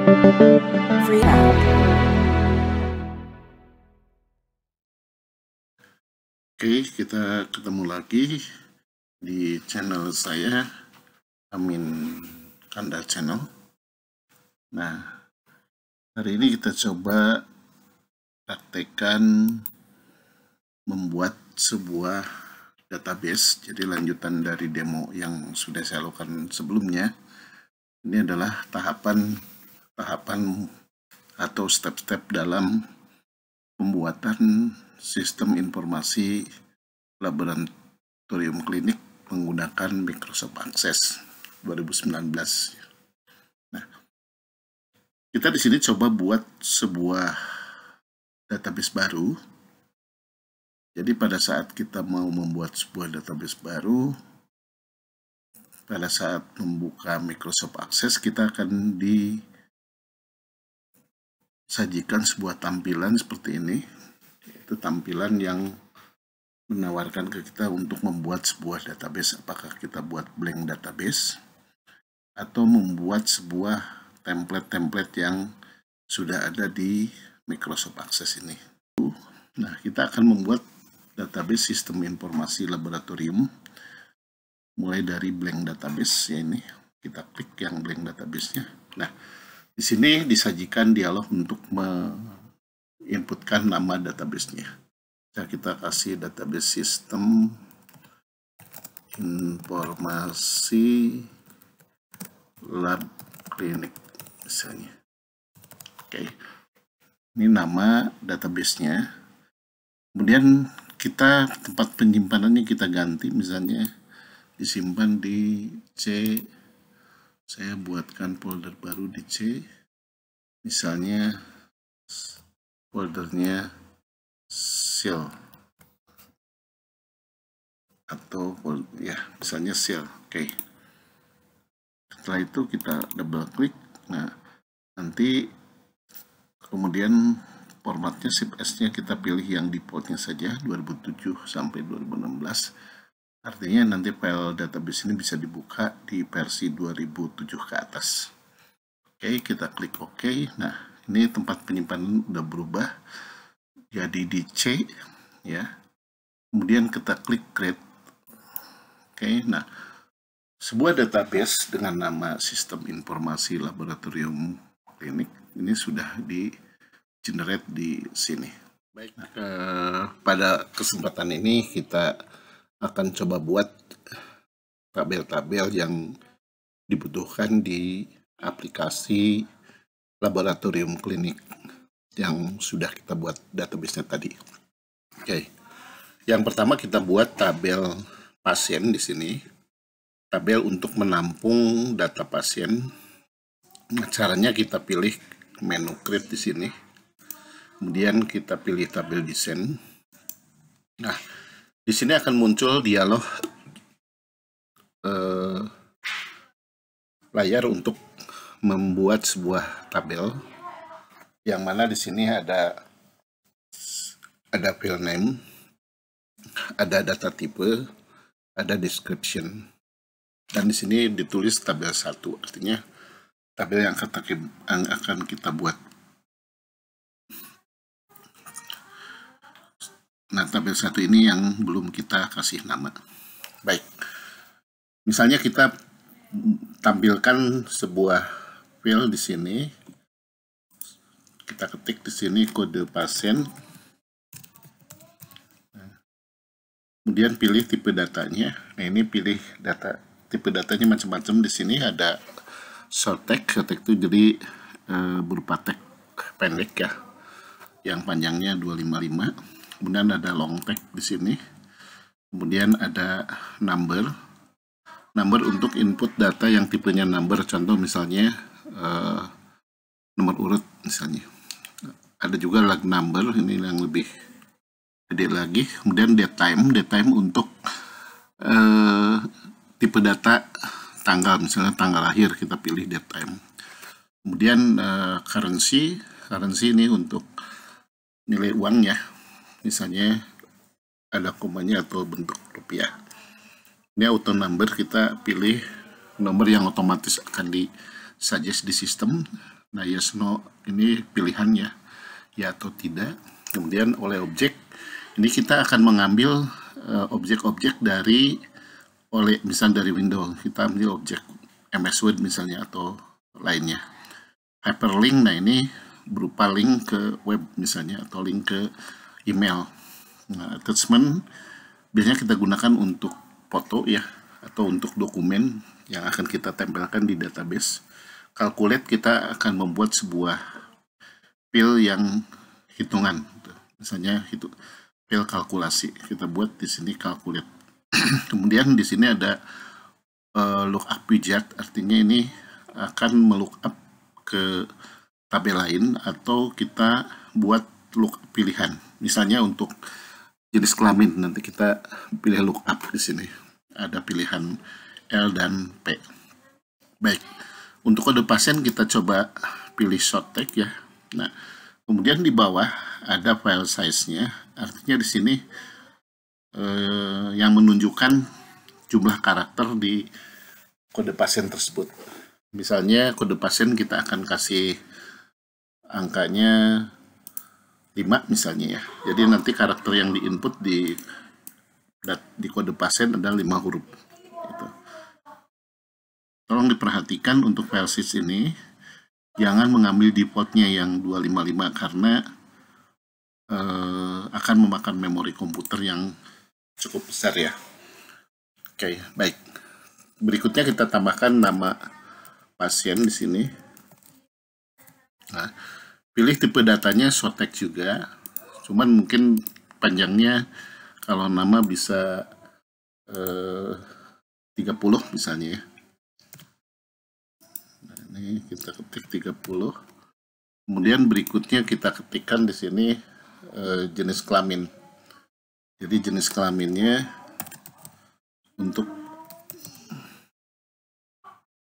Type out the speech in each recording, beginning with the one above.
Freedom. Oke, kita ketemu lagi di channel saya, Amin Kanda Channel. Nah, hari ini kita coba praktekkan membuat sebuah database. Jadi lanjutan dari demo yang sudah saya lakukan sebelumnya. Ini adalah tahapan atau step-step dalam pembuatan sistem informasi laboratorium klinik menggunakan Microsoft Access 2019. Nah, kita di sini coba buat sebuah database baru. Jadi pada saat kita mau membuat sebuah database baru, pada saat membuka Microsoft Access, kita akan disajikan sebuah tampilan seperti ini. Itu tampilan yang menawarkan ke kita untuk membuat sebuah database. Apakah kita buat blank database atau membuat sebuah template-template yang sudah ada di Microsoft Access ini. Nah, kita akan membuat database sistem informasi laboratorium mulai dari blank database ya ini. Kita klik yang blank database-nya. Nah, di sini disajikan dialog untuk menginputkan nama database-nya. Kita kasih database sistem informasi lab klinik misalnya. Oke. Ini nama database-nya. Kemudian kita tempat penyimpanannya kita ganti, misalnya disimpan di C. Saya buatkan folder baru di C. Misalnya foldernya seal atau ya misalnya seal. Oke. Setelah itu kita double klik. Nah, nanti kemudian formatnya Shift S-nya kita pilih yang defaultnya saja 2007 sampai 2016. Artinya nanti file database ini bisa dibuka di versi 2007 ke atas. Oke, kita klik OK. Nah, ini tempat penyimpanan udah berubah jadi di C ya. Kemudian kita klik create. Oke, nah sebuah database dengan nama sistem informasi laboratorium klinik ini sudah di generate di sini. Baik, pada kesempatan ini kita akan coba buat tabel-tabel yang dibutuhkan di aplikasi laboratorium klinik yang sudah kita buat database-nya tadi. Oke. Yang pertama kita buat tabel pasien di sini. Tabel untuk menampung data pasien. Nah, caranya kita pilih menu create di sini. Kemudian kita pilih tabel desain. Nah, di sini akan muncul dialog layar untuk membuat sebuah tabel, yang mana di sini ada file name, ada data type, ada description, dan di sini ditulis tabel 1, artinya tabel yang akan kita buat. Nah, tabel 1 ini yang belum kita kasih nama. Baik, misalnya kita tampilkan sebuah file di sini. Kita ketik di sini kode pasien. Kemudian pilih tipe datanya. Nah, ini pilih data. Tipe datanya macam-macam. Di sini ada short text. Short text itu jadi berupa teks pendek ya. Yang panjangnya 255. Kemudian ada long text di sini. Kemudian ada number untuk input data yang tipenya number. Contoh misalnya nomor urut misalnya. Ada juga lag number, ini yang lebih gede lagi. Kemudian date time untuk tipe data tanggal, misalnya tanggal lahir kita pilih date time. Kemudian currency ini untuk nilai uangnya, misalnya ada komanya atau bentuk rupiah. Ini auto number, kita pilih nomor yang otomatis akan disuggest di sistem. Nah, yes no ini pilihannya, ya atau tidak. Kemudian oleh objek, ini kita akan mengambil objek-objek dari misalnya dari window, kita ambil objek MS Word misalnya atau lainnya. Hyperlink, nah ini berupa link ke web misalnya atau link ke email. Nah, attachment biasanya kita gunakan untuk foto ya, atau untuk dokumen yang akan kita tempelkan di database. Calculate, kita akan membuat sebuah file yang hitungan, misalnya file kalkulasi, kita buat di sini calculate. Kemudian di sini ada lookup widget, artinya ini akan melookup ke tabel lain atau kita buat lookup pilihan. Misalnya untuk jenis kelamin, nanti kita pilih lookup di sini. Ada pilihan L dan P. Baik, untuk kode pasien kita coba pilih short tag ya. Nah, kemudian di bawah ada file size-nya, artinya di sini yang menunjukkan jumlah karakter di kode pasien tersebut. Misalnya kode pasien kita akan kasih angkanya 5 misalnya ya. Jadi nanti karakter yang diinput di kode pasien adalah 5 huruf. Gitu. Tolong diperhatikan untuk file size ini, jangan mengambil defaultnya yang 255 karena akan memakan memori komputer yang cukup besar ya. Oke, baik. Berikutnya kita tambahkan nama pasien di sini. Nah, pilih tipe datanya short text juga, cuman mungkin panjangnya kalau nama bisa 30 misalnya ya. Nah, ini kita ketik 30. Kemudian berikutnya kita ketikkan di sini jenis kelamin. Jadi jenis kelaminnya untuk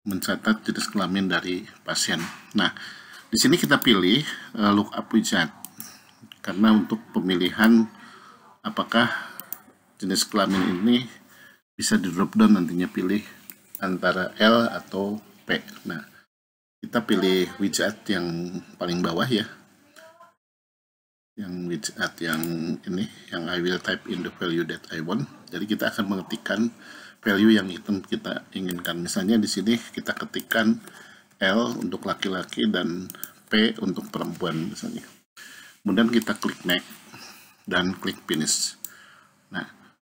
mencatat jenis kelamin dari pasien. Nah, di sini kita pilih lookup widget karena untuk pemilihan apakah jenis kelamin ini bisa di drop down, nantinya pilih antara L atau P. Nah, kita pilih widget yang paling bawah ya, yang widget yang ini, yang I will type in the value that I want. Jadi kita akan mengetikkan value yang kita inginkan. Misalnya di sini kita ketikkan L untuk laki-laki dan P untuk perempuan misalnya. Kemudian kita klik next dan klik finish. Nah,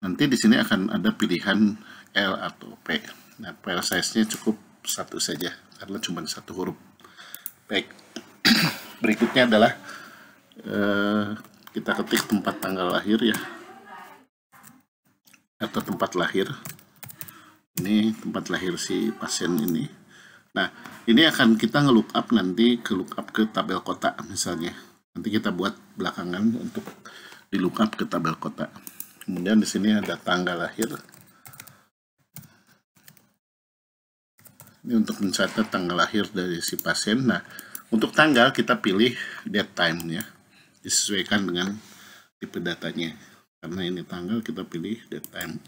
nanti di sini akan ada pilihan L atau P. Nah, file size-nya cukup satu saja karena cuma satu huruf. Baik. Berikutnya adalah kita ketik tempat tanggal lahir ya, atau tempat lahir. Ini tempat lahir si pasien ini. Nah, ini akan kita nge-lookup nanti ke lookup ke tabel kota misalnya. Nanti kita buat belakangan untuk di lookup ke tabel kota. Kemudian di sini ada tanggal lahir. Ini untuk mencatat tanggal lahir dari si pasien. Nah, untuk tanggal kita pilih date time ya. Disesuaikan dengan tipe datanya. Karena ini tanggal, kita pilih date time.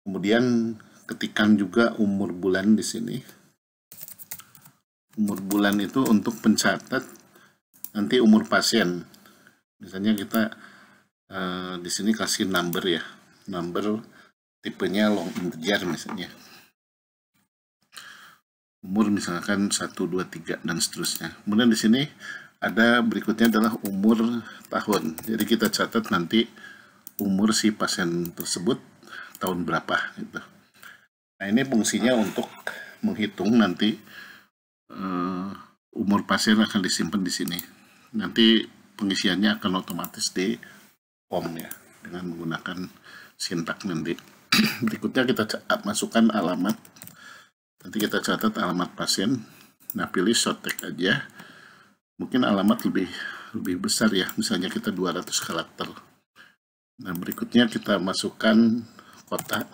Kemudian ketikkan juga umur bulan di sini. Umur bulan itu untuk pencatat nanti umur pasien. Misalnya kita di sini kasih number ya, number tipenya long integer misalnya. Umur misalkan 1, 2, 3 dan seterusnya. Kemudian di sini ada berikutnya adalah umur tahun. Jadi kita catat nanti umur si pasien tersebut tahun berapa gitu. Nah, ini fungsinya untuk menghitung nanti umur pasien akan disimpan di sini. Nanti pengisiannya akan otomatis di form ya, dengan menggunakan sintak nanti. Berikutnya kita masukkan alamat. Nanti kita catat alamat pasien. Nah, pilih short text aja. Mungkin alamat lebih besar ya, misalnya kita 200 karakter. Nah, berikutnya kita masukkan kota.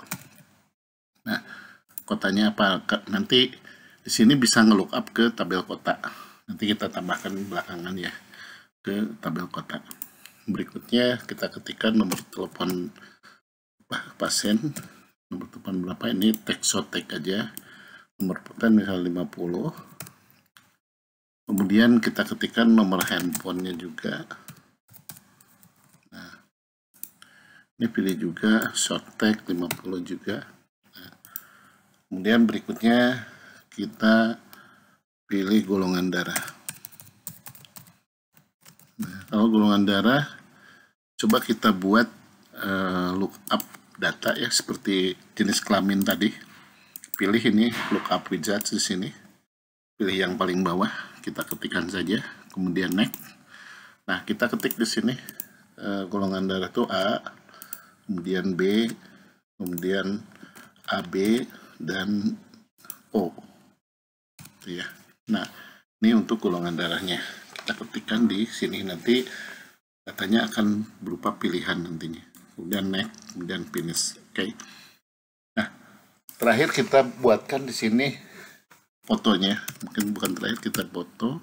Nah, kotanya apa? Nanti di sini bisa nge-lookup ke tabel kota. Nanti kita tambahkan belakangan ya ke tabel kota. Berikutnya kita ketikkan nomor telepon pasien. Nomor telepon berapa ini? Text short text aja. Nomor pasien misal 50. Kemudian kita ketikkan nomor handphonenya juga. Nah, ini pilih juga short tag 50 juga. Nah, kemudian berikutnya kita pilih golongan darah. Nah, kalau golongan darah, coba kita buat lookup data ya, seperti jenis kelamin tadi. Pilih ini lookup wizard di sini. Pilih yang paling bawah, kita ketikkan saja, kemudian next. Nah, kita ketik di sini golongan darah itu A, kemudian B, kemudian AB dan O. Itu ya. Nah, ini untuk golongan darahnya. Kita ketikkan di sini, nanti datanya akan berupa pilihan nantinya. Kemudian next, kemudian finish. Oke. Nah, terakhir kita buatkan di sini fotonya, mungkin bukan terakhir, kita foto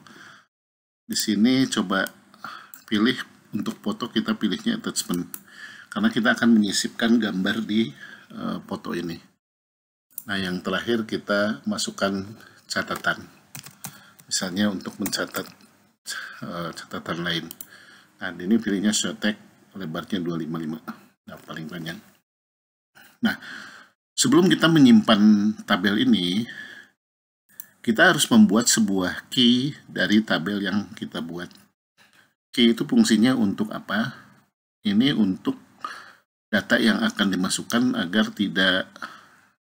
di sini. Coba pilih untuk foto, kita pilihnya attachment karena kita akan menyisipkan gambar di foto ini. Nah, yang terakhir kita masukkan catatan, misalnya untuk mencatat catatan lain. Nah, ini pilihnya short tag, lebarnya 255, nah paling panjang. Nah, sebelum kita menyimpan tabel ini, kita harus membuat sebuah key dari tabel yang kita buat. Key itu fungsinya untuk apa? Ini untuk data yang akan dimasukkan agar tidak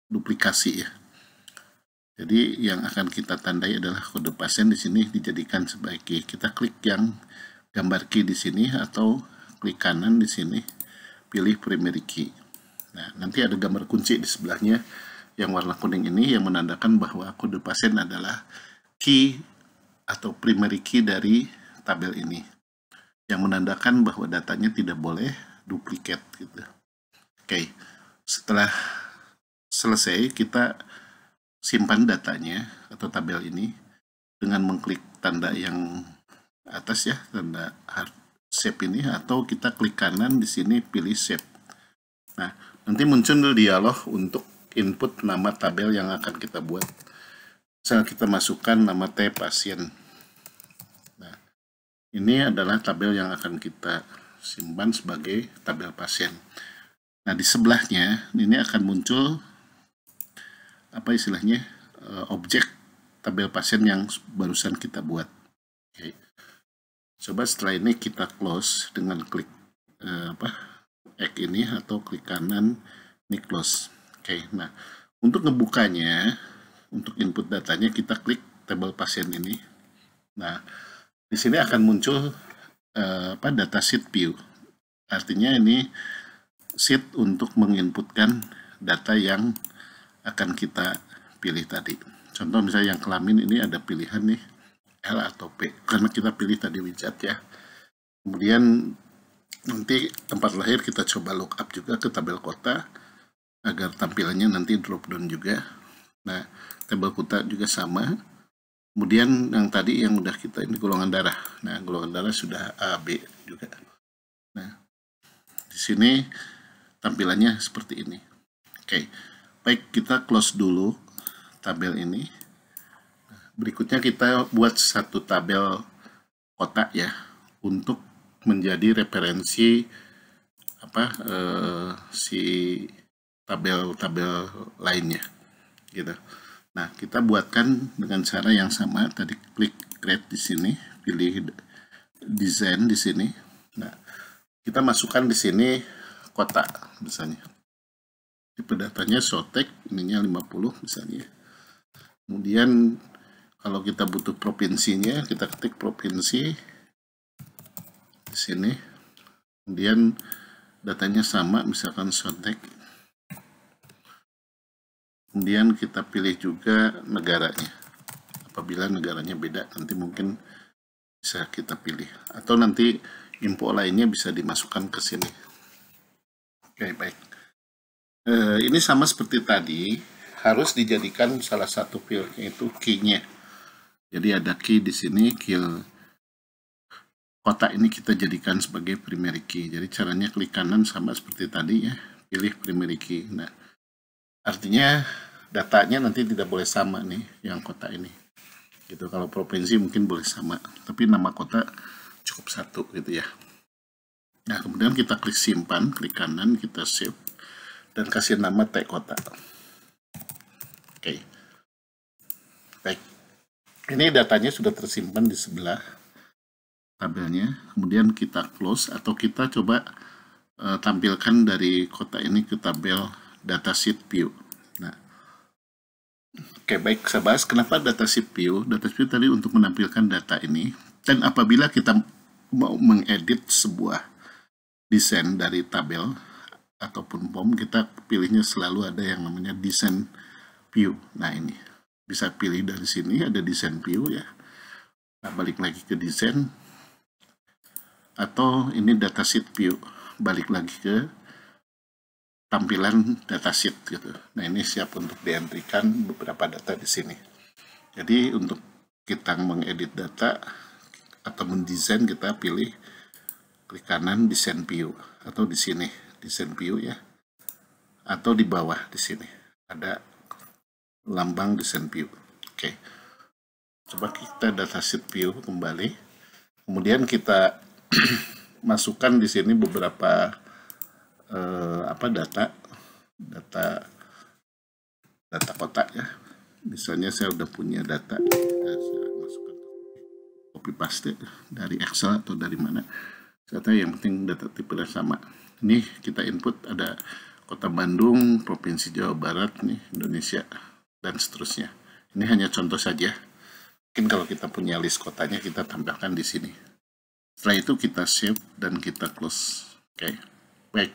duplikasi ya. Jadi yang akan kita tandai adalah kode pasien di sini dijadikan sebagai key. Kita klik yang gambar key di sini atau klik kanan di sini, pilih primary key. Nah, nanti ada gambar kunci di sebelahnya yang warna kuning ini yang menandakan bahwa kode pasien adalah key atau primary key dari tabel ini, yang menandakan bahwa datanya tidak boleh duplikat gitu. Oke, setelah selesai kita simpan datanya atau tabel ini dengan mengklik tanda yang atas ya, tanda save ini, atau kita klik kanan di sini pilih save. Nah, nanti muncul dialog untuk input nama tabel yang akan kita buat. Misalnya kita masukkan nama T pasien. Nah, ini adalah tabel yang akan kita simpan sebagai tabel pasien. Nah, di sebelahnya ini akan muncul apa istilahnya objek tabel pasien yang barusan kita buat. Oke. Coba setelah ini kita close dengan klik X ini atau klik kanan ini close. Oke, nah untuk ngebukanya, untuk input datanya kita klik tabel pasien ini. Nah, di sini akan muncul data sheet view. Artinya ini sheet untuk menginputkan data yang akan kita pilih tadi. Contoh misalnya yang kelamin ini ada pilihan nih L atau P, karena kita pilih tadi wizard ya. Kemudian nanti tempat lahir kita coba lookup juga ke tabel kota agar tampilannya nanti drop down juga. Nah, tabel kota juga sama. Kemudian yang tadi yang udah kita ini golongan darah. Nah, golongan darah sudah A, B juga. Nah, di sini tampilannya seperti ini. Oke, baik, kita close dulu tabel ini. Berikutnya kita buat satu tabel kotak ya, untuk menjadi referensi si tabel-tabel lainnya gitu. Nah, kita buatkan dengan cara yang sama. Tadi klik create di sini, pilih design di sini. Nah, kita masukkan di sini kotak misalnya. Tipe datanya short tag, ininya 50 misalnya. Kemudian kalau kita butuh provinsinya, kita ketik provinsi di sini. Kemudian datanya sama, misalkan short tag. Kemudian kita pilih juga negaranya. Apabila negaranya beda, nanti mungkin bisa kita pilih. Atau nanti info lainnya bisa dimasukkan ke sini. Oke, baik. Ini sama seperti tadi, harus dijadikan salah satu fieldnya itu key-nya. Jadi ada key di sini, key kotak ini kita jadikan sebagai primary key. Jadi caranya klik kanan sama seperti tadi ya, pilih primary key. Nah, artinya datanya nanti tidak boleh sama nih yang kotak ini. gitu. Kalau provinsi mungkin boleh sama, tapi nama kota cukup satu gitu ya. Nah, kemudian kita klik simpan, klik kanan, kita save, dan kasih nama tag kota. Oke. Baik. Ini datanya sudah tersimpan di sebelah tabelnya. Kemudian kita close, atau kita coba tampilkan dari kota ini ke tabel datasheet view. Nah, oke, baik, saya bahas kenapa datasheet view. Datasheet view tadi untuk menampilkan data ini, dan apabila kita mau mengedit sebuah desain dari tabel ataupun form, kita pilihnya selalu ada yang namanya design view. Nah, ini bisa pilih dari sini, ada design view ya. Nah, balik lagi ke desain, atau ini datasheet view, balik lagi ke tampilan datasheet gitu. Nah, ini siap untuk dientrikan beberapa data di sini. Jadi untuk kita mengedit data atau mendesain, kita pilih klik kanan design view, atau di sini design view ya, atau di bawah di sini ada lambang design view. Oke, coba kita datasheet view kembali, kemudian kita masukkan di sini beberapa data kota ya. Misalnya saya udah punya data, saya masukkan copy paste dari Excel atau dari mana. Ternyata yang penting data tipenya sama. Ini kita input ada Kota Bandung, Provinsi Jawa Barat, nih Indonesia, dan seterusnya. Ini hanya contoh saja. Mungkin kalau kita punya list kotanya, kita tampilkan di sini. Setelah itu kita save dan kita close. Oke, baik.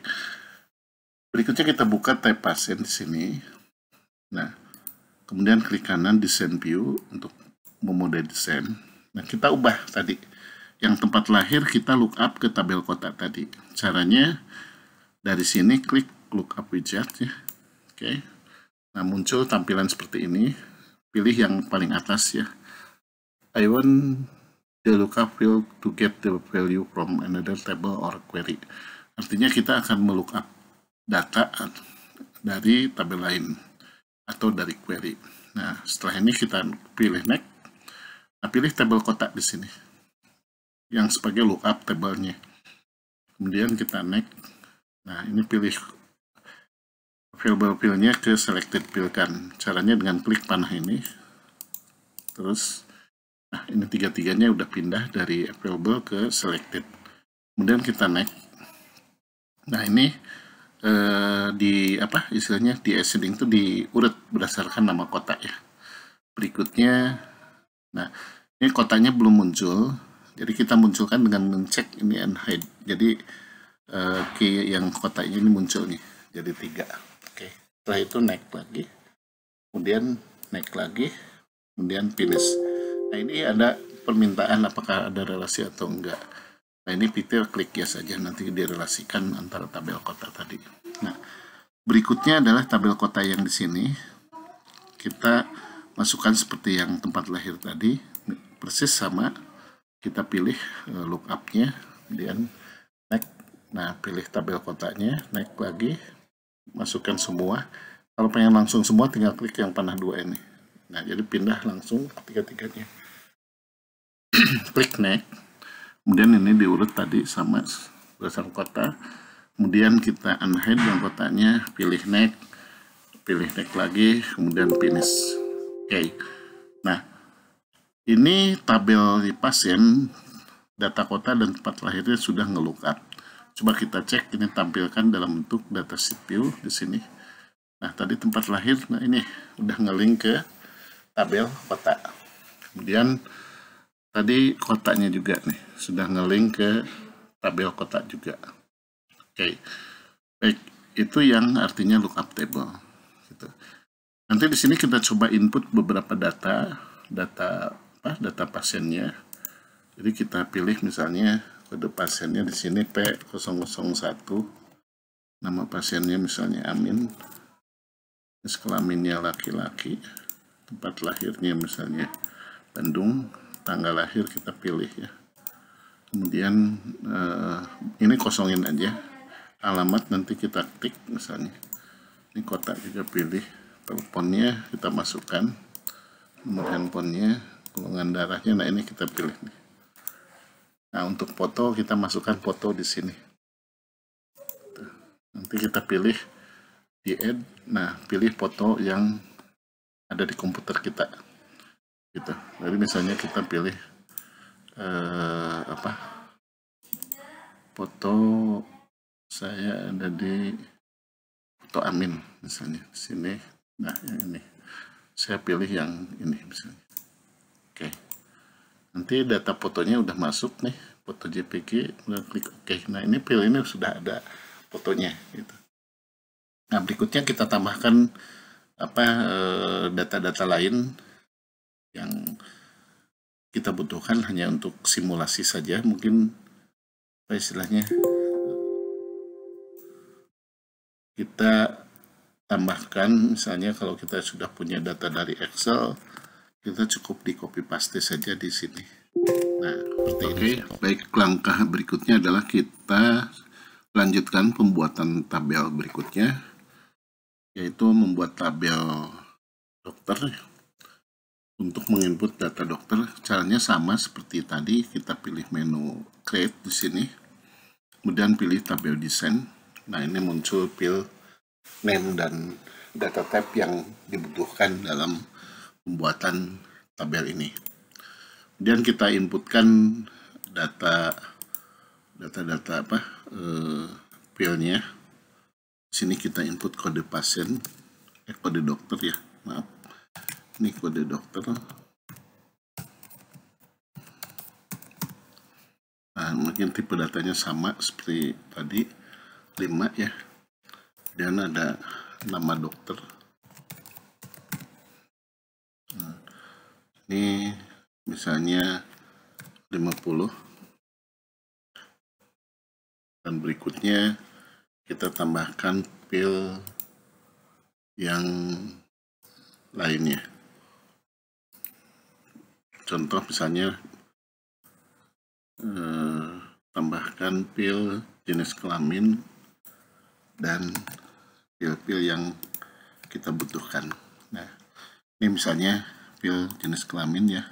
Berikutnya kita buka tab pasien di sini. Nah, kemudian klik kanan design view untuk memodel desain. Nah, kita ubah tadi. Yang tempat lahir kita lookup ke tabel kota tadi. Caranya dari sini klik lookup widget ya. Oke. Nah, muncul tampilan seperti ini. Pilih yang paling atas ya. I want the lookup field to get the value from another table or query. Artinya kita akan melookup data dari tabel lain atau dari query. Nah, setelah ini kita pilih next. Nah, pilih tabel kota di sini yang sebagai lookup tabelnya. Kemudian kita next. Nah, ini pilih available field-nya ke selected field kan. Caranya dengan klik panah ini. Terus, nah ini tiga-tiganya udah pindah dari available ke selected. Kemudian kita next. Nah, ini istilahnya di ascending itu diurut berdasarkan nama kota ya. Berikutnya, nah ini kotanya belum muncul. Jadi kita munculkan dengan mencek ini and hide. Jadi key yang kotanya ini muncul nih, jadi 3. Oke. Setelah itu next lagi, kemudian next lagi, kemudian finish. Nah, ini ada permintaan apakah ada relasi atau enggak. Nah, ini kita klik ya saja, nanti direlasikan antara tabel kota tadi. Nah, berikutnya adalah tabel kota yang di sini. Kita masukkan seperti yang tempat lahir tadi, persis sama. Kita pilih lookup-nya, kemudian next. Nah, pilih tabel kotanya, next lagi, masukkan semua. Kalau pengen langsung semua, tinggal klik yang panah 2 ini. Nah, jadi pindah langsung ketiga-tiganya. Klik next. Kemudian ini diurut tadi sama berdasarkan kota. Kemudian kita unhide yang kotanya, pilih next lagi, kemudian finish. Oke. Nah, ini tabel di pasien, data kota dan tempat lahirnya sudah nge-lookup. Coba kita cek, ini tampilkan dalam bentuk datasheet view di sini. Nah, tadi tempat lahir, nah ini udah nge-link ke tabel kota. Kemudian tadi kotanya juga nih, sudah nge-link ke tabel kota juga. Oke, baik, itu yang artinya lookup table. Gitu. Nanti di sini kita coba input beberapa data pasiennya. Jadi kita pilih misalnya kode pasiennya di sini P001, nama pasiennya misalnya Amin, jenis kelaminnya laki-laki, tempat lahirnya misalnya Bandung, tanggal lahir kita pilih ya. Kemudian ini kosongin aja, alamat nanti kita klik misalnya. Ini kota juga pilih, teleponnya kita masukkan, nomor handphonenya golongan darahnya. Nah, ini kita pilih nih. Nah, untuk foto kita masukkan foto di sini. Nanti kita pilih di add. Nah, pilih foto yang ada di komputer kita. Gitu. Jadi misalnya kita pilih foto saya ada di foto Amin misalnya di sini. Nah, yang ini saya pilih yang ini misalnya. Oke. Nanti data fotonya udah masuk nih, foto JPG, udah klik oke. Nah, ini pilih ini sudah ada fotonya gitu. Nah, berikutnya kita tambahkan data-data lain yang kita butuhkan hanya untuk simulasi saja, mungkin apa istilahnya, kita tambahkan misalnya kalau kita sudah punya data dari Excel, kita cukup di copy paste saja di sini. Nah, seperti ini. Baik, langkah berikutnya adalah kita lanjutkan pembuatan tabel berikutnya, yaitu membuat tabel dokter. Untuk menginput data dokter, caranya sama seperti tadi. Kita pilih menu create di sini, kemudian pilih tabel desain. Nah, ini muncul field name dan data type yang dibutuhkan dalam pembuatan tabel ini. Kemudian kita inputkan data fieldnya. Sini kita input kode pasien, kode dokter ya, maaf. Ini kode dokter. Nah, mungkin tipe datanya sama seperti tadi, 5 ya. Dan ada nama dokter. Nah, ini misalnya 50. Dan berikutnya kita tambahkan field yang lainnya. Contoh misalnya tambahkan field jenis kelamin dan field yang kita butuhkan. Nah, ini misalnya field jenis kelamin ya,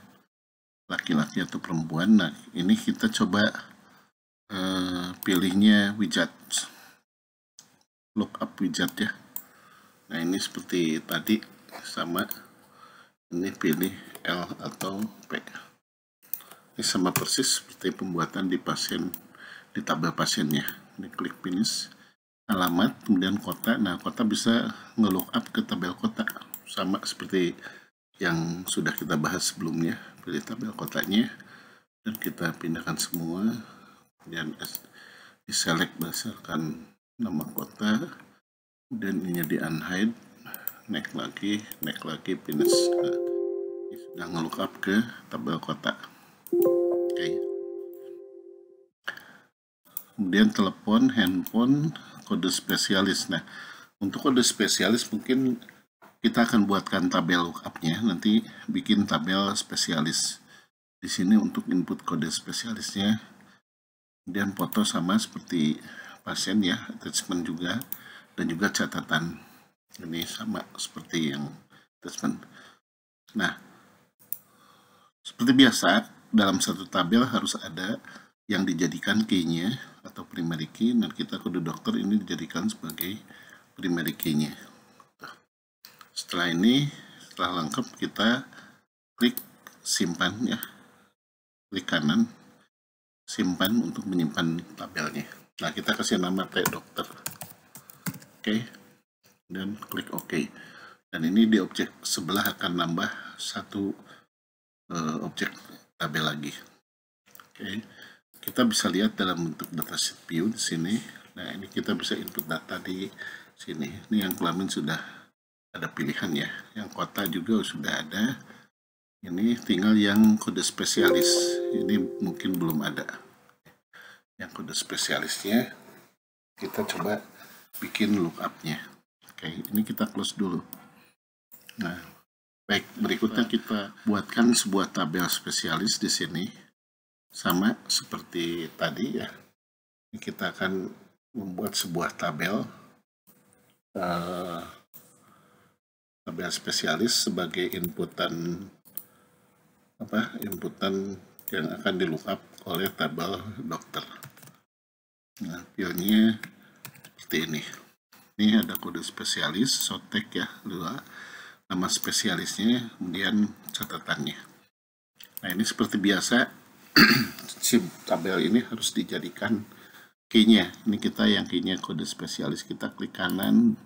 laki-laki atau perempuan. Nah, ini kita coba pilihnya widget, lookup widget ya. Nah, ini seperti tadi sama, ini pilih L atau P. Ini sama persis seperti pembuatan di pasien, di tabel pasiennya. Ini klik finish, alamat, kemudian kota. Nah, kota bisa nge-lookup ke tabel kota, sama seperti yang sudah kita bahas sebelumnya. Pilih tabel kotanya dan kita pindahkan semua, dan di-select berdasarkan nama kota, dan ini di unhide, naik lagi, finish. Nah, ini sudah nge-lookup ke tabel kota. Oke. Kemudian telepon, handphone, kode spesialis. Nah, untuk kode spesialis mungkin kita akan buatkan tabel lookupnya, nanti bikin tabel spesialis. Di sini untuk input kode spesialisnya. Kemudian foto sama seperti pasien ya, attachment juga, dan juga catatan. Ini sama seperti yang attachment. Nah, seperti biasa, dalam satu tabel harus ada yang dijadikan key-nya atau primary key, dan kita kode dokter ini dijadikan sebagai primary key-nya. Setelah ini, setelah lengkap, kita klik simpan ya, klik kanan, simpan untuk menyimpan tabelnya. Nah, kita kasih nama T dokter. Oke. Dan klik OK. Dan ini di objek sebelah akan nambah satu objek tabel lagi. Oke. Kita bisa lihat dalam bentuk datasheet view di sini. Nah, ini kita bisa input data di sini. Ini yang kelamin sudah ada pilihan ya. Yang kota juga sudah ada. Ini tinggal yang kode spesialis. Ini mungkin belum ada. Yang kode spesialisnya kita coba bikin lookupnya. Oke, ini kita close dulu. Nah, baik, berikutnya kita buatkan sebuah tabel spesialis di sini. Sama seperti tadi ya. Kita akan membuat sebuah tabel tabel spesialis sebagai inputan inputan yang akan di lookup oleh tabel dokter. Nah, filenya seperti ini. Ini ada kode spesialis, sotek ya, nama spesialisnya, kemudian catatannya. Nah, ini seperti biasa, si tabel ini harus dijadikan key-nya. Ini kita yang key-nya kode spesialis, kita klik kanan,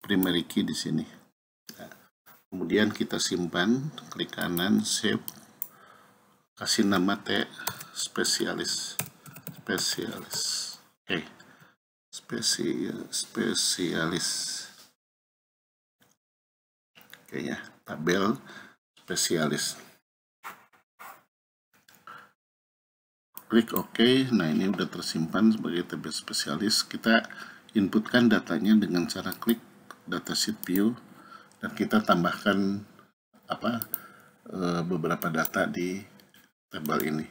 primary key di sini. Nah, kemudian kita simpan, klik kanan, save, kasih nama T spesialis. Oke. Spesialis. Oke ya, tabel spesialis. Klik OK. Nah, ini udah tersimpan sebagai tabel spesialis. Kita inputkan datanya dengan cara klik datasheet view dan kita tambahkan beberapa data di tabel ini.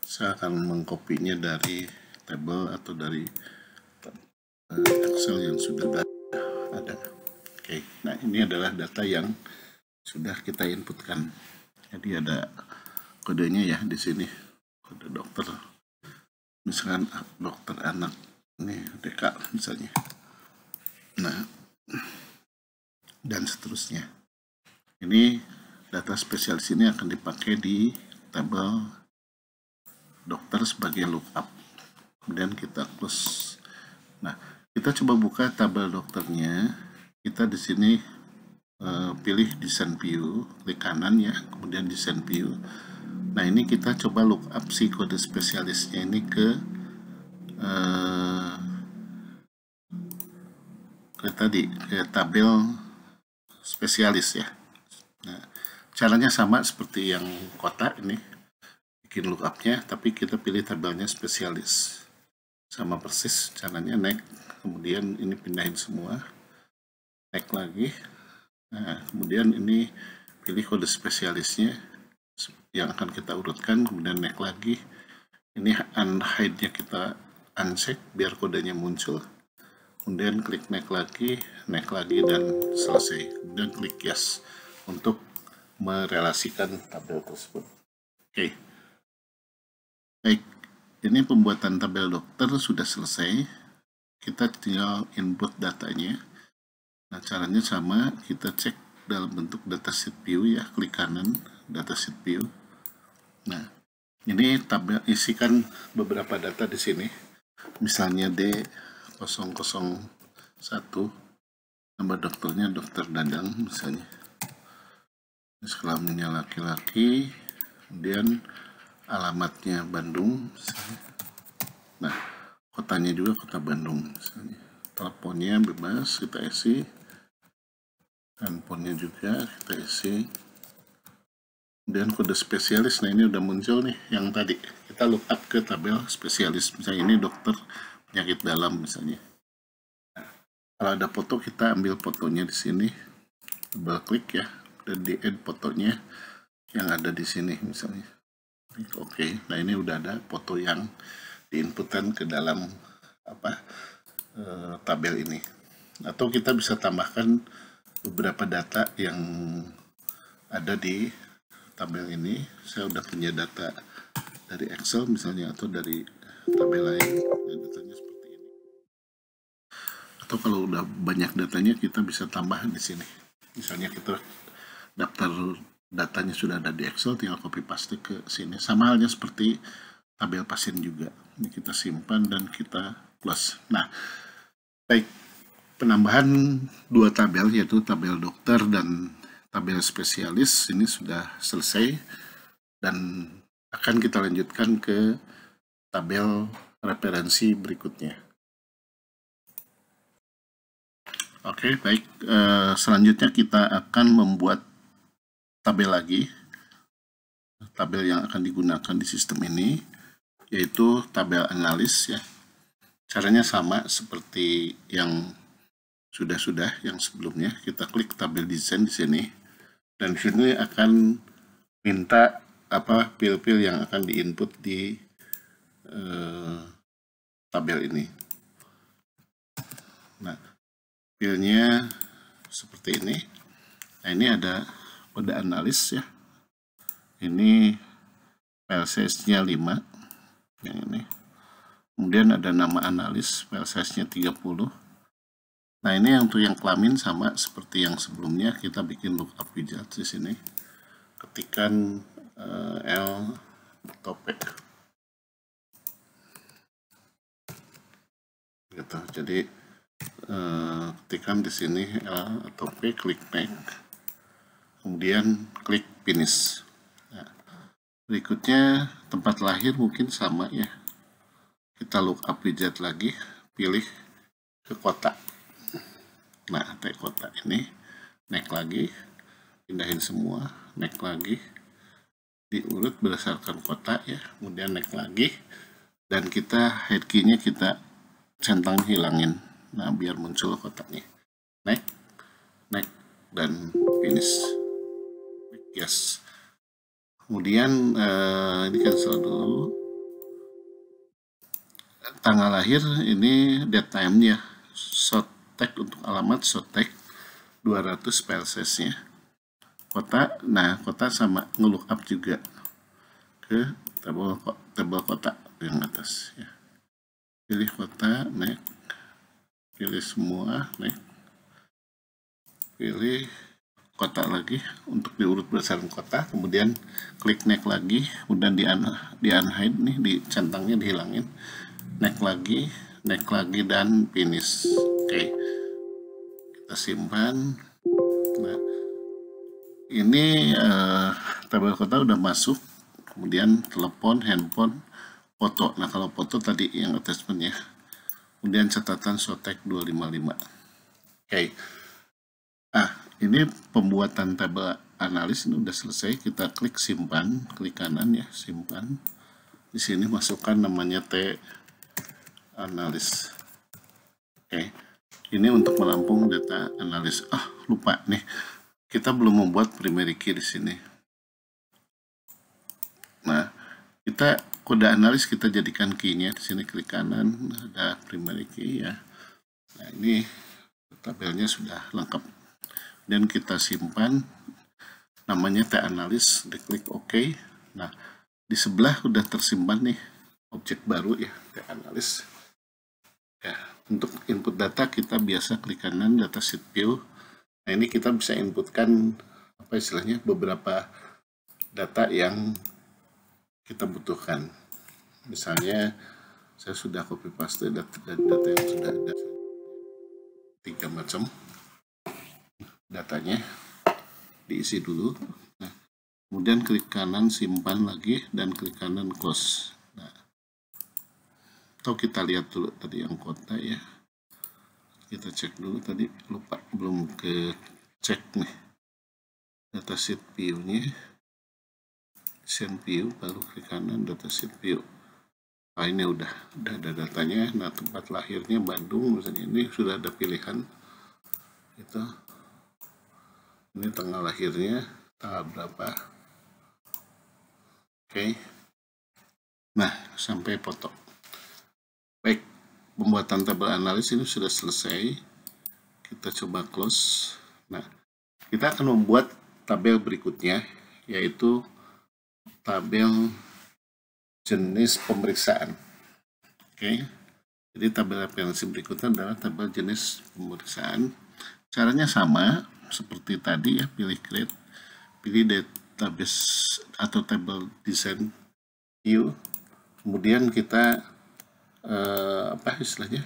Saya akan mengkopinya dari tabel atau dari Excel yang sudah ada. Oke, nah ini adalah data yang sudah kita inputkan. Jadi ada kodenya ya di sini, kode dokter. Misalkan dokter anak, ini DK misalnya. Nah, dan seterusnya. Ini data spesialis ini akan dipakai di tabel dokter sebagai lookup. Kemudian kita close. Nah, kita coba buka tabel dokternya. Kita di sini pilih design view, klik kanan ya, kemudian design view. Nah, ini kita coba lookup si kode spesialisnya ini ke tabel spesialis ya. Nah, caranya sama seperti yang kotak ini, bikin lookupnya, tapi kita pilih tabelnya spesialis. Sama persis caranya, next, kemudian ini pindahin semua, next lagi. Nah, kemudian ini pilih kode spesialisnya yang akan kita urutkan, kemudian next lagi. Ini unhide-nya kita uncheck biar kodenya muncul. Kemudian klik next lagi, dan selesai. Kemudian klik yes untuk merelasikan tabel tersebut. Oke. Baik, ini pembuatan tabel dokter sudah selesai. Kita tinggal input datanya. Nah, caranya sama, kita cek dalam bentuk datasheet view ya, klik kanan, datasheet view. Nah, ini tabel, isikan beberapa data di sini. Misalnya D001, nama dokternya Dokter Dadang misalnya. Kelaminnya laki-laki, kemudian alamatnya Bandung misalnya. Nah, kotanya juga kota Bandung misalnya. Teleponnya bebas kita isi, handphonenya juga kita isi, kemudian kode spesialis. Nah, ini udah muncul nih yang tadi kita lookup ke tabel spesialis, misalnya ini dokter penyakit dalam misalnya. Nah, kalau ada foto kita ambil fotonya di sini, double klik ya, dan di add fotonya yang ada di sini misalnya. Oke, nah ini udah ada foto yang diinputkan ke dalam tabel ini. Atau kita bisa tambahkan beberapa data yang ada di tabel ini. Saya udah punya data dari Excel misalnya, atau dari tabel lain. Nah, datanya seperti ini. Atau kalau udah banyak datanya, kita bisa tambah di sini. Misalnya kita daftar datanya sudah ada di Excel, tinggal copy paste ke sini. Sama halnya seperti tabel pasien juga. Ini kita simpan dan kita close. Nah, baik, penambahan dua tabel, yaitu tabel dokter dan tabel spesialis, ini sudah selesai dan akan kita lanjutkan ke tabel referensi berikutnya. Oke, baik. Selanjutnya kita akan membuat tabel lagi, tabel yang akan digunakan di sistem ini, yaitu tabel analis ya. Caranya sama seperti yang sudah yang sebelumnya. Kita klik tabel desain di sini, dan di sini akan minta pil-pil yang akan diinput di tabel ini. Nah, pilnya seperti ini. Nah, ini ada kode analis ya, ini file size-nya 5, yang ini. Kemudian ada nama analis, file size-nya 30. Nah, ini untuk yang kelamin sama seperti yang sebelumnya, kita bikin lookup widget di sini. Ketikkan L atau P. Gitu. Jadi ketikkan di sini L atau P, klik next. Kemudian klik finish. Nah, berikutnya tempat lahir mungkin sama ya. Kita lookup widget lagi, pilih ke kota. Nah, kota ini, next lagi, pindahin semua, next lagi, diurut berdasarkan kota ya, kemudian next lagi, dan kita head key-nya kita centang hilangin. Nah, biar muncul kotanya. Next, dan finish. Yes. Kemudian ini cancel dulu. Tanggal lahir ini date time-nya, short tag untuk alamat, short tag 200 file size-nya. Kota, nah kota sama nge-lookup juga ke tabel kota yang atas ya. Pilih kota, next, pilih semua, next, pilih kota lagi untuk diurut berdasarkan kota, kemudian klik next lagi, kemudian di unhide nih, di centangnya dihilangin, next lagi, dan finish. Oke, kita simpan. Nah, ini tabel kota udah masuk, kemudian telepon, handphone, foto. Nah, kalau foto tadi yang attachment ya, kemudian catatan sotek 255. Oke. Ini pembuatan tabel analis ini udah selesai. Kita klik simpan, klik kanan ya, simpan. Di sini masukkan namanya T analis. Oke. Ini untuk menampung data analis. Lupa nih. Kita belum membuat primary key di sini. Nah, kita kode analis kita jadikan key-nya di sini, klik kanan, ada primary key ya. Nah, ini tabelnya sudah lengkap. Dan kita simpan namanya T analis, diklik OK. Nah, di sebelah udah tersimpan nih objek baru ya, T analis. Ya, untuk input data kita biasa klik kanan, data sheet view. Nah, ini kita bisa inputkan apa istilahnya, beberapa data yang kita butuhkan. Misalnya saya sudah copy paste data yang sudah ada 3 macam datanya, diisi dulu. Nah, kemudian klik kanan simpan lagi dan klik kanan close. Nah, atau kita lihat dulu tadi yang kota ya, kita cek dulu, tadi lupa belum ke cek nih data sheet view nya, send view, baru klik kanan data sheet view. Nah, ini udah ada datanya. Nah, tempat lahirnya Bandung misalnya, ini sudah ada pilihan itu. Ini tanggal lahirnya tanggal berapa. Oke. Nah, sampai foto. Baik, pembuatan tabel analis ini sudah selesai. Kita coba close. Nah, kita akan membuat tabel berikutnya, yaitu tabel jenis pemeriksaan. Oke. Jadi tabel referensi berikutnya adalah tabel jenis pemeriksaan. Caranya sama seperti tadi ya, pilih create, pilih database atau table design view, kemudian kita apa istilahnya,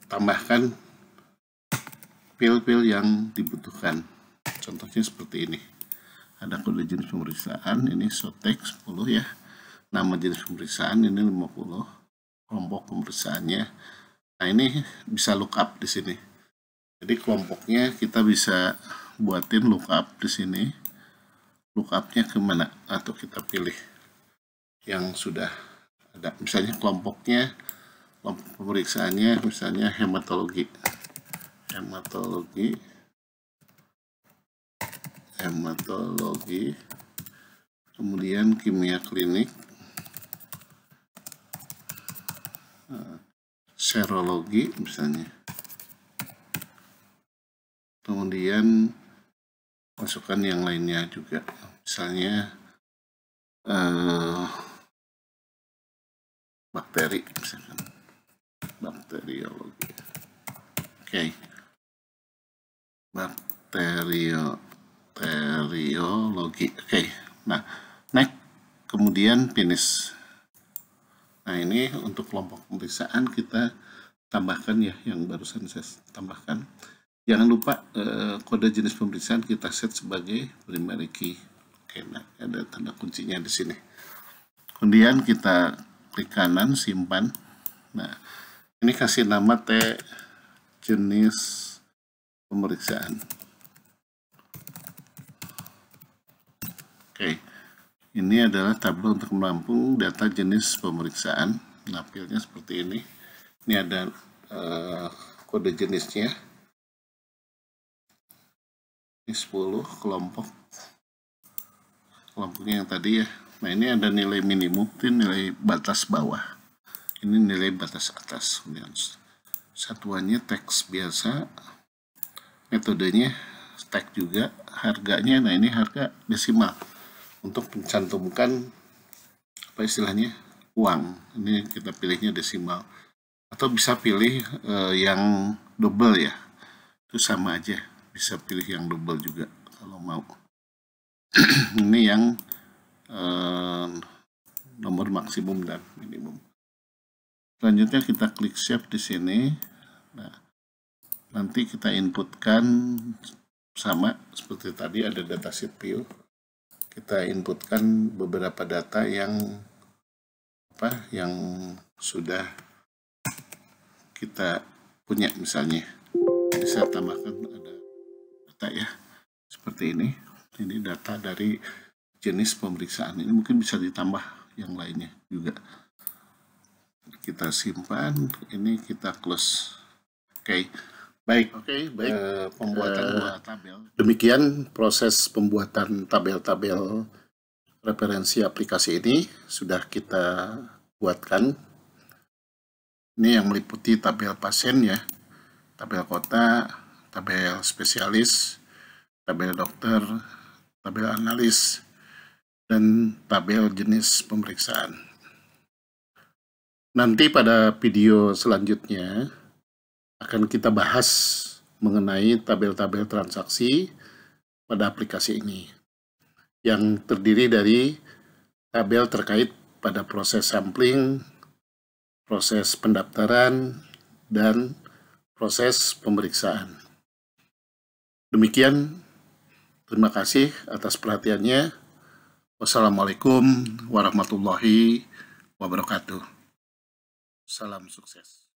tambahkan field-field yang dibutuhkan. Contohnya seperti ini, ada kode jenis pemeriksaan, ini sotek 10 ya, nama jenis pemeriksaan ini 50, kelompok pemeriksaannya. Nah, ini bisa lookup di sini. Jadi kelompoknya kita bisa buatin lookup di sini. Lookupnya kemana? Atau kita pilih yang sudah ada. Misalnya kelompok pemeriksaannya misalnya hematologi, kemudian kimia klinik, serologi misalnya, kemudian masukkan yang lainnya juga, misalnya bakteri, misalkan bakteriologi. Oke. Bakteriologi. Oke. Nah, next, kemudian finish. Nah, ini untuk kelompok pemeriksaan kita tambahkan ya, yang barusan saya tambahkan. Jangan lupa kode jenis pemeriksaan kita set sebagai primary key. Oke, nah ada tanda kuncinya di sini. Kemudian kita klik kanan, simpan. Nah, ini kasih nama T jenis pemeriksaan. Oke, ini adalah tabel untuk menampung data jenis pemeriksaan. Nampilnya seperti ini. Ini ada kode jenisnya. Ini 10 kelompoknya yang tadi ya. Nah, ini ada nilai minimum, itu nilai batas bawah. Ini nilai batas atas. Kemudian satuannya teks biasa, metodenya tag juga, harganya, nah ini harga desimal untuk mencantumkan apa istilahnya uang. Ini kita pilihnya desimal, atau bisa pilih yang double ya, itu sama aja, bisa pilih yang double juga kalau mau. Ini yang nomor maksimum dan minimum. Selanjutnya kita klik save di sini. Nah, nanti kita inputkan sama seperti tadi, ada datasheet view. Kita inputkan beberapa data yang sudah kita punya, misalnya. Jadi saya tambahkan ada data ya, seperti ini. Ini data dari jenis pemeriksaan. Ini mungkin bisa ditambah yang lainnya juga. Kita simpan, ini kita close. Oke. Baik. Pembuatan tabel. Demikian proses pembuatan tabel-tabel referensi aplikasi ini sudah kita buatkan. Ini yang meliputi tabel pasien ya, tabel kota, tabel spesialis, tabel dokter, tabel analis, dan tabel jenis pemeriksaan. Nanti pada video selanjutnya akan kita bahas mengenai tabel-tabel transaksi pada aplikasi ini, yang terdiri dari tabel terkait pada proses sampling, proses pendaftaran, dan proses pemeriksaan. Demikian, terima kasih atas perhatiannya. Wassalamualaikum warahmatullahi wabarakatuh. Salam sukses.